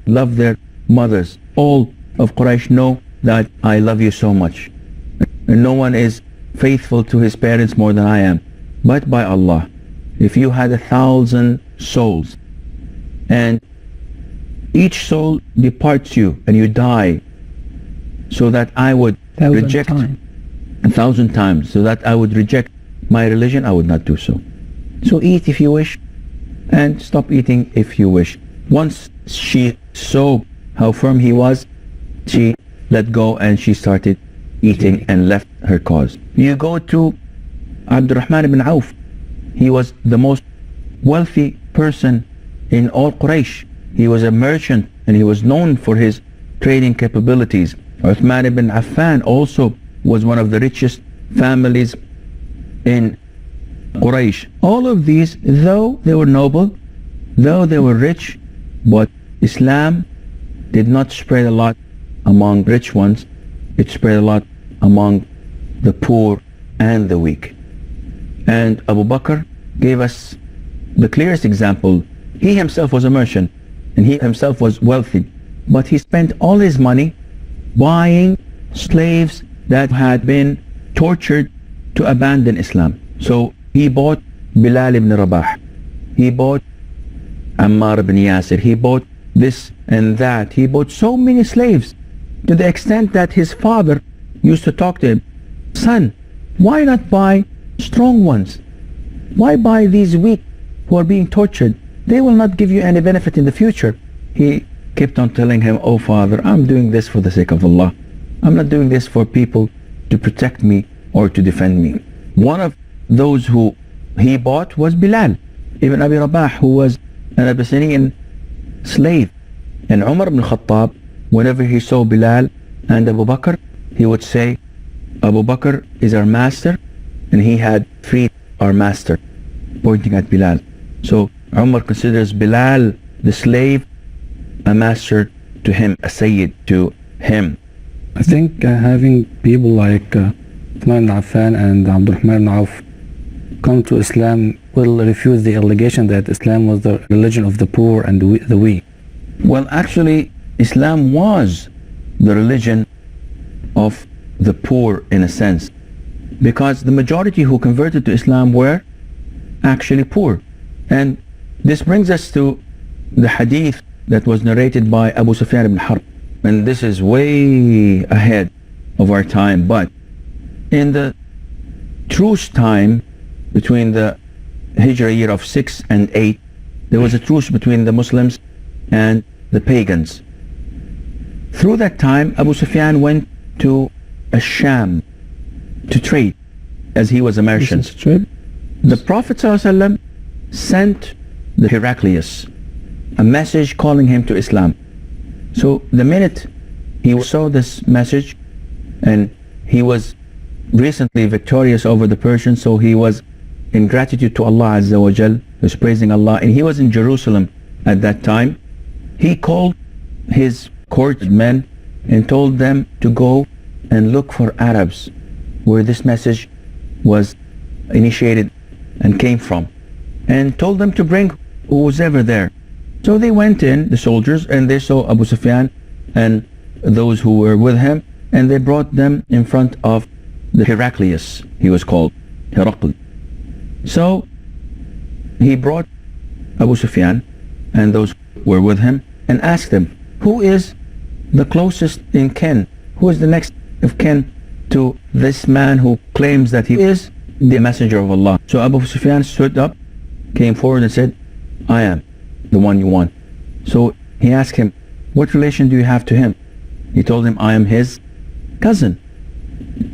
love their mothers. All of Quraysh know that I love you so much. And no one is faithful to his parents more than I am. But by Allah, if you had 1,000 souls and each soul departs you and you die, so that I would reject 1,000 times, so that I would reject my religion, I would not do so. So eat if you wish and stop eating if you wish. Once she saw how firm he was, she let go and she started eating and left her cause. You go to Abdurrahman ibn Auf. He was the most wealthy person in all Quraysh. He was a merchant and he was known for his trading capabilities. Uthman ibn Affan also was one of the richest families in Quraysh. All of these, though they were noble, though they were rich, but Islam did not spread a lot among rich ones. It spread a lot among the poor and the weak. And Abu Bakr gave us the clearest example. He himself was a merchant and he himself was wealthy, but he spent all his money buying slaves that had been tortured to abandon Islam. So he bought Bilal ibn Rabah, he bought Ammar ibn Yasir, he bought this and that. He bought so many slaves to the extent that his father used to talk to him, son, why not buy strong ones? Why buy these weak who are being tortured? They will not give you any benefit in the future. He kept on telling him, oh father, I'm doing this for the sake of Allah. I'm not doing this for people to protect me or to defend me. One of those who he bought was Bilal ibn Abi Rabah, who was an Abyssinian slave. And Umar ibn Khattab, whenever he saw Bilal and Abu Bakr, he would say, Abu Bakr is our master and he had freed our master, pointing at Bilal. So Umar considers Bilal, the slave, a master to him, a Sayyid to him. I think having people like Uthman ibn Affan and Abdurrahman ibn Auf come to Islam will refute the allegation that Islam was the religion of the poor and the weak. Well, actually, Islam was the religion of the poor in a sense, because the majority who converted to Islam were actually poor. And this brings us to the hadith that was narrated by Abu Sufyan ibn Harb. And this is way ahead of our time, but in the truce time between the Hijra year of 6 and 8, there was a truce between the Muslims and the pagans. Through that time, Abu Sufyan went to Sham to trade, as he was a merchant. The Prophet ﷺ sent the Heraclius a message calling him to Islam. So the minute he saw this message, and he was recently victorious over the Persians, so he was in gratitude to Allah Azza wa Jal, he was praising Allah, and he was in Jerusalem at that time. He called his court men and told them to go and look for Arabs where this message was initiated and came from, and told them to bring who's ever there. So they went in, the soldiers, and they saw Abu Sufyan and those who were with him, and they brought them in front of the Heraclius, he was called Herakl. So he brought Abu Sufyan and those who were with him and asked them, who is the closest in kin? Who is the next of kin to this man who claims that he is the messenger of Allah? So Abu Sufyan stood up, came forward and said, I am the one you want. So he asked him, what relation do you have to him? He told him, I am his cousin.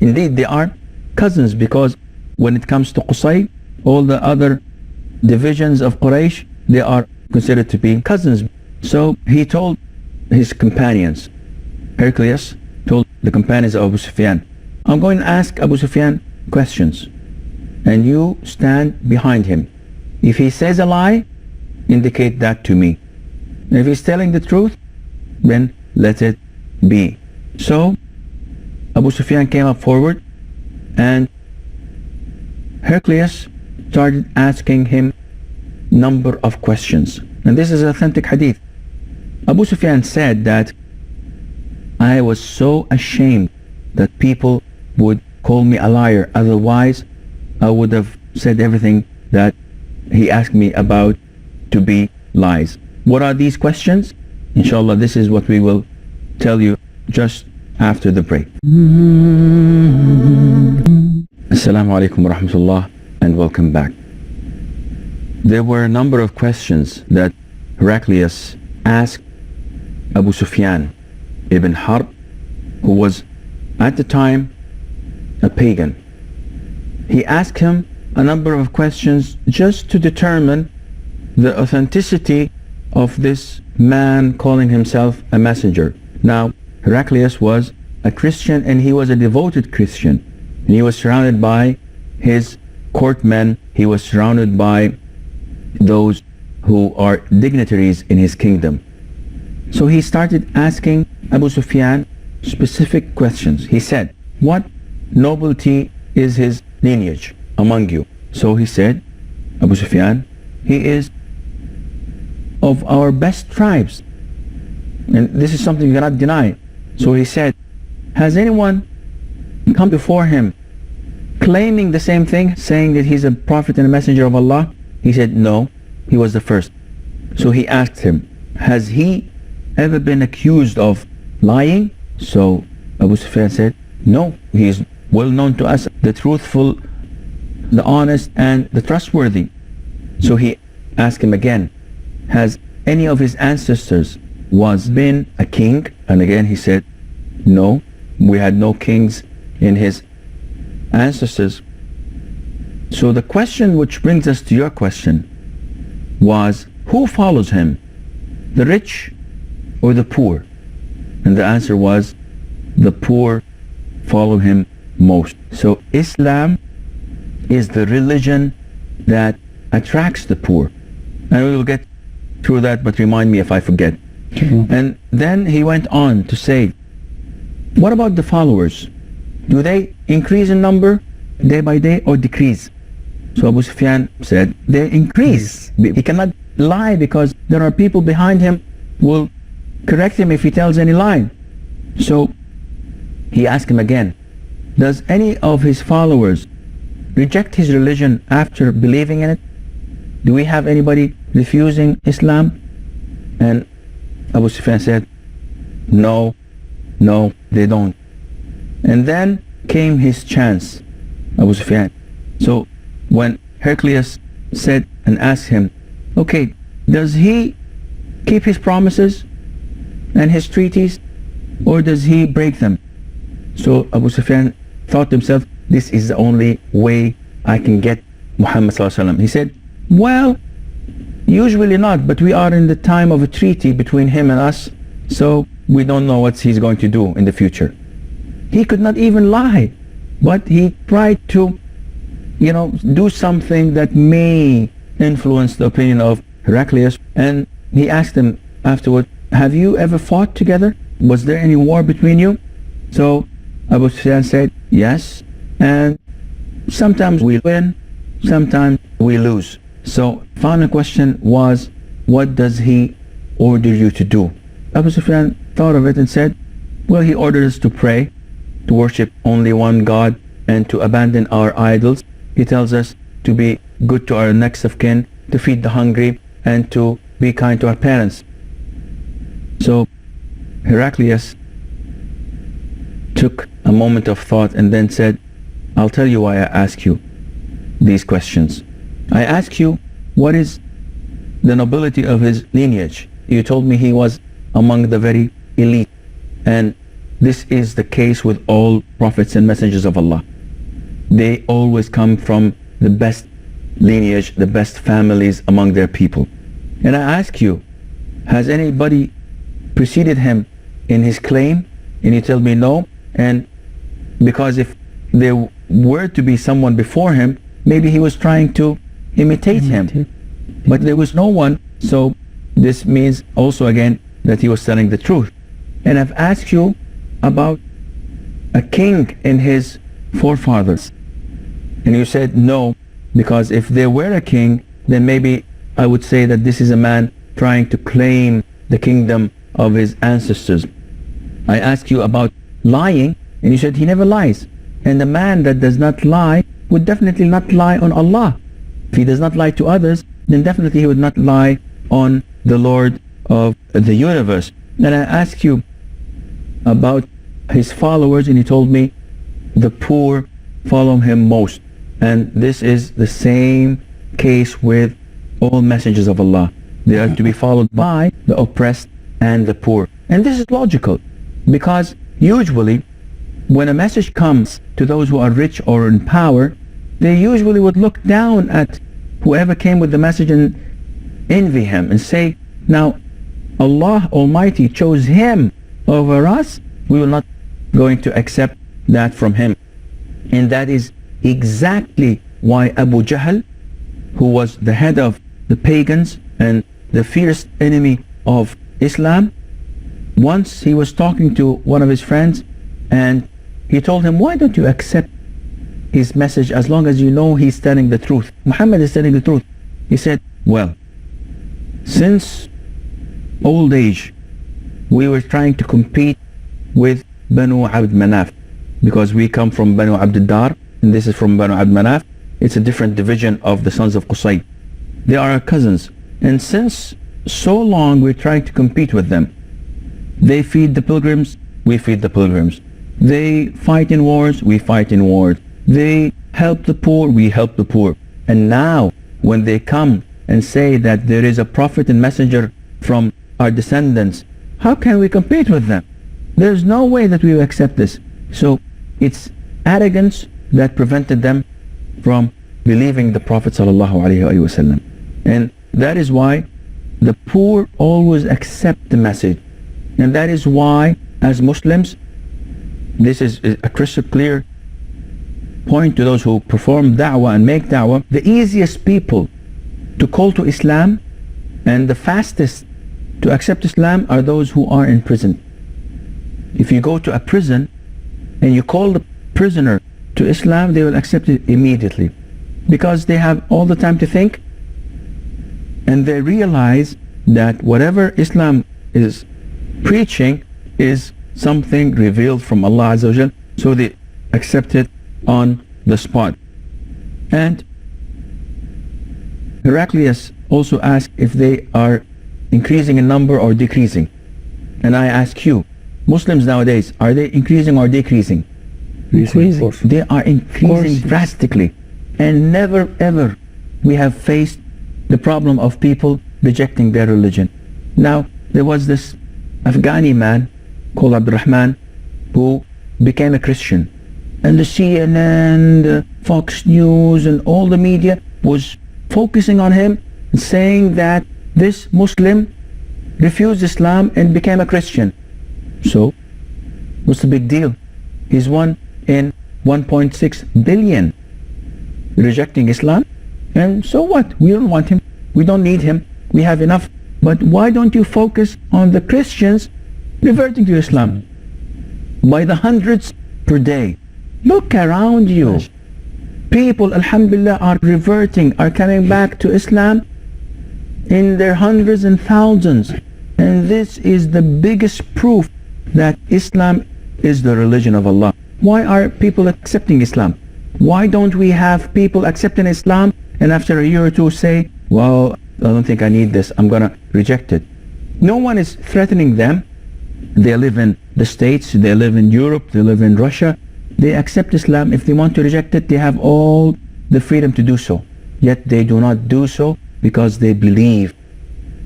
Indeed, they are cousins, because when it comes to Qusay, all the other divisions of Quraysh, they are considered to be cousins. So he told his companions, Heraclius told the companions of Abu Sufyan, I'm going to ask Abu Sufyan questions, and you stand behind him. If he says a lie, indicate that to me. And if he's telling the truth, then let it be. So Abu Sufyan came up forward, and Heraclius started asking him number of questions. And this is authentic hadith. Abu Sufyan said that I was so ashamed that people would call me a liar. Otherwise, I would have said everything that he asked me about to be lies. What are these questions? Inshallah, this is what we will tell you just after the break. Assalamu alaikum wa rahmatullah and welcome back. There were a number of questions that Heraclius asked Abu Sufyan ibn Harb, who was at the time a pagan. He asked him a number of questions just to determine the authenticity of this man calling himself a messenger. Now, Heraclius was a Christian and he was a devoted Christian. And he was surrounded by his courtmen. He was surrounded by those who are dignitaries in his kingdom. So he started asking Abu Sufyan specific questions. He said, what nobility is his lineage among you? So he said, Abu Sufyan, he is of our best tribes. And this is something you cannot deny. So he said, has anyone come before him claiming the same thing, saying that he's a prophet and a messenger of Allah? He said, no, he was the first. So he asked him, has he ever been accused of lying? So Abu Sufyan said, no, he is well known to us, the truthful, the honest, and the trustworthy. So he asked him again, has any of his ancestors was been a king? And again he said, no, we had no kings in his ancestors. So the question which brings us to your question was, who follows him, the rich or the poor? And the answer was, the poor follow him most. So Islam is the religion that attracts the poor. And we will get through that, but remind me if I forget. And then he went on to say, what about the followers? Do they increase in number day by day or decrease? So Abu Sufyan said, they increase. He cannot lie because there are people behind him who will correct him if he tells any lie. So he asked him again, does any of his followers reject his religion after believing in it? Do we have anybody refusing Islam? And Abu Sufyan said, no, they don't. And then came his chance, Abu Sufyan. So when Heraclius said and asked him, okay, does he keep his promises and his treaties, or does he break them? So Abu Sufyan thought to himself, this is the only way I can get Muhammad sallallahu alaihi wasallam. He said, well, usually not, but we are in the time of a treaty between him and us, so we don't know what he's going to do in the future. He could not even lie, but he tried to, do something that may influence the opinion of Heraclius. And he asked him afterward, have you ever fought together? Was there any war between you? So Abu Sufyan said, yes, and sometimes we win, sometimes we lose. So final question was, what does he order you to do? Abu Sufyan thought of it and said, well, he ordered us to pray, to worship only one God, and to abandon our idols. He tells us to be good to our next of kin, to feed the hungry, and to be kind to our parents. So Heraclius took a moment of thought and then said, I'll tell you why I ask you these questions. I ask you, what is the nobility of his lineage? You told me he was among the very elite. And this is the case with all prophets and messengers of Allah. They always come from the best lineage, the best families among their people. And I ask you, has anybody preceded him in his claim? And you tell me no. And because if there were to be someone before him, maybe he was trying to imitate him. But there was no one, so this means also again that he was telling the truth. And I've asked you about a king in his forefathers. And you said no, because if there were a king, then maybe I would say that this is a man trying to claim the kingdom of his ancestors. I asked you about lying, and you said he never lies. And the man that does not lie would definitely not lie on Allah. If he does not lie to others, then definitely he would not lie on the Lord of the universe. And I asked you about his followers, and he told me the poor follow him most. And this is the same case with all messengers of Allah. They are to be followed by the oppressed and the poor. And this is logical, because usually when a message comes to those who are rich or in power, they usually would look down at whoever came with the message and envy him and say, now Allah Almighty chose him over us, we will not going to accept that from him. And that is exactly why Abu Jahl, who was the head of the pagans and the fierce enemy of Islam, once he was talking to one of his friends and he told him, why don't you accept his message as long as you know he's telling the truth? Muhammad is telling the truth. He said, well, since old age we were trying to compete with Banu Abd Manaf, because we come from Banu Abd Dar and this is from Banu Abd Manaf. It's a different division of the sons of Qusay. They are our cousins, and since so long we're trying to compete with them. They feed the pilgrims, we feed the pilgrims. They fight in wars, we fight in wars. They help the poor, we help the poor. And now when they come and say that there is a prophet and messenger from our descendants, how can we compete with them? There's no way that we will accept this. So it's arrogance that prevented them from believing the Prophet ﷺ. And that is why the poor always accept the message. And that is why, as Muslims, this is a crystal clear point to those who perform da'wah and make da'wah. The easiest people to call to Islam and the fastest to accept Islam are those who are in prison. If you go to a prison and you call the prisoner to Islam, they will accept it immediately, because they have all the time to think, and they realize that whatever Islam is preaching is something revealed from Allah Azza wa Jal, so they accept it on the spot. And Heraclius also asked if they are increasing in number or decreasing. And I ask you, Muslims nowadays, are they increasing or decreasing? Increasing. They are increasing drastically. And never ever we have faced the problem of people rejecting their religion. Now, there was this Afghani man called Abdurrahman who became a Christian. And the CNN, the Fox News and all the media was focusing on him and saying that this Muslim refused Islam and became a Christian. So, what's the big deal? He's one in 1.6 billion rejecting Islam. And so what? We don't want him. We don't need him. We have enough. But why don't you focus on the Christians reverting to Islam? By the hundreds per day. Look around you. People, alhamdulillah, are reverting, are coming back to Islam in their hundreds and thousands. And this is the biggest proof that Islam is the religion of Allah. Why are people accepting Islam? Why don't we have people accepting Islam and after a year or two say, well, I don't think I need this, I'm gonna reject it? No one is threatening them. They live in the States, they live in Europe, they live in Russia. They accept Islam. If they want to reject it, they have all the freedom to do so. Yet they do not do so because they believe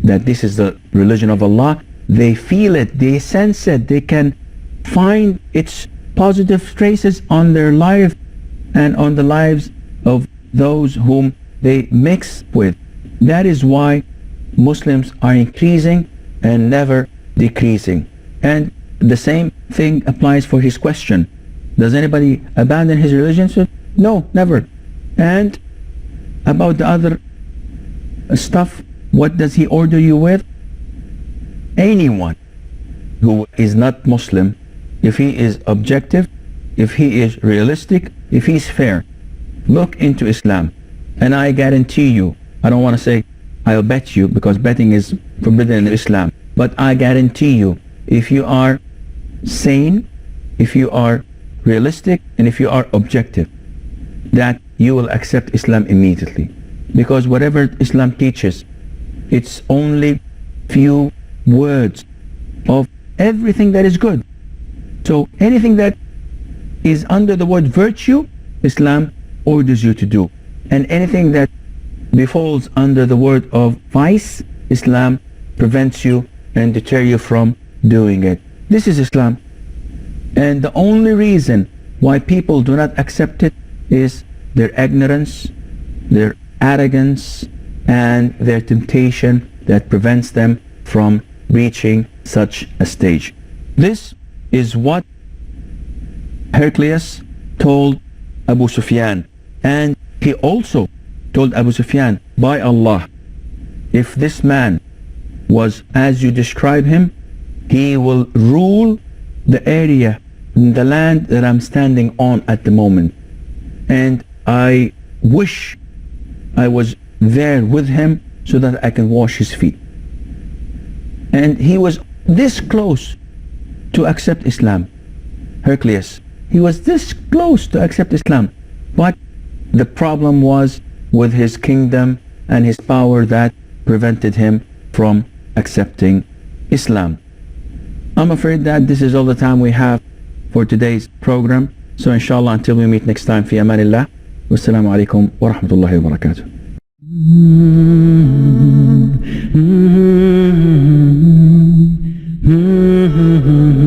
that this is the religion of Allah. They feel it, they sense it, they can find its positive traces on their life and on the lives of those whom they mix with. That is why Muslims are increasing and never decreasing. And the same thing applies for his question. Does anybody abandon his religion? So, no, never. And about the other stuff, what does he order you with? Anyone who is not Muslim, if he is objective, if he is realistic, if he's fair, look into Islam. And I guarantee you, I don't want to say I'll bet you, because betting is forbidden in Islam, But I guarantee you, if you are sane, if you are realistic, and if you are objective, that you will accept Islam immediately. Because whatever Islam teaches, it's only few words of everything that is good. So anything that is under the word virtue, Islam orders you to do. And anything that befalls under the word of vice, Islam prevents you and deter you from doing it. This is Islam. And the only reason why people do not accept it is their ignorance, their arrogance, and their temptation that prevents them from reaching such a stage. This is what Heraclius told Abu Sufyan, and he also told Abu Sufyan, by Allah, if this man was as you describe him, he will rule the area, the land that I'm standing on at the moment. And I wish I was there with him so that I can wash his feet. And he was this close to accept Islam. Heraclius, he was this close to accept Islam. But the problem was with his kingdom and his power that prevented him from accepting Islam. I'm afraid that this is all the time we have for today's program. So inshallah, until we meet next time, fi amanillah. Wassalamu alaikum wa rahmatullahi wa barakatuh. Mm-hmm.